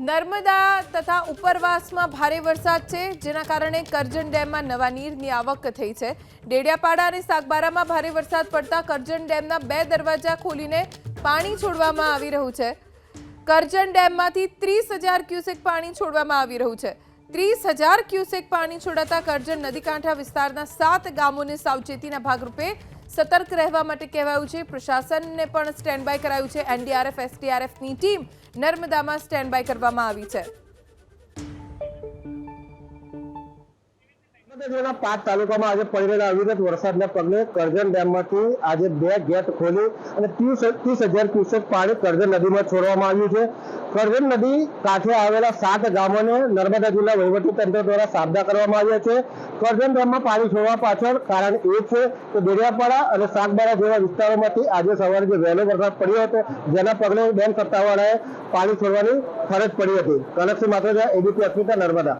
નર્મદા તથા ઉપરવાસમાં ભારે વરસાદ છે, જેના કારણે કરજણ ડેમમાં નવા નીરની આવક થઈ છે। ડેડિયાપાડા અને સાગબારામાં ભારે વરસાદ પડતા કરજણ ડેમના 2 દરવાજા ખોલીને પાણી છોડવામાં આવી રહ્યું છે। કરજણ ડેમમાંથી 30,000 ક્યુસેક પાણી છોડવામાં આવી રહ્યું છે। 30,000 ક્યુસેક પાણી છોડાતા કરજણ નદીકાંઠા વિસ્તારના 7 ગામોને સાવચેતીના ભાગરૂપે સતર્ક રહેવા માટે કહેવાયું છે। પ્રશાસનને પણ સ્ટેન્ડ બાય કરાયું છે। એનડીઆરએફ એસડીઆરએફની ટીમ નર્મદામાં સ્ટેન્ડ બાય કરવામાં આવી છે। નર્મદા 5 તાલુકામાં આજે પડી રહેલા અવિરત વરસાદના પગલે કરજણ ડેમમાંથી આજે 2 ગેટ ખોલી અને 30,000 ક્યુસેક પાણી કરજણ નદીમાં છોડવામાં આવ્યું છે। કરજણ નદી કાંઠે આવેલા 7 ગામોને નર્મદા જિલ્લા વહીવટીતંત્ર દ્વારા સાબદા કરવામાં આવ્યા છે। કરજણ ડેમમાં પાણી છોડવા પાછળ કારણ એ છે કે ડેડિયાપાડા અને સાગબારા જેવા વિસ્તારોમાંથી આજે સવારે જે વહેલો વરસાદ પડ્યો હતો, જેના પગલે ડેમ સત્તાવાળાએ પાણી છોડવાની ફરજ પડી હતી। કનકસિંહ માત્રેજા, એબીપી અસ્મિતા, નર્મદા।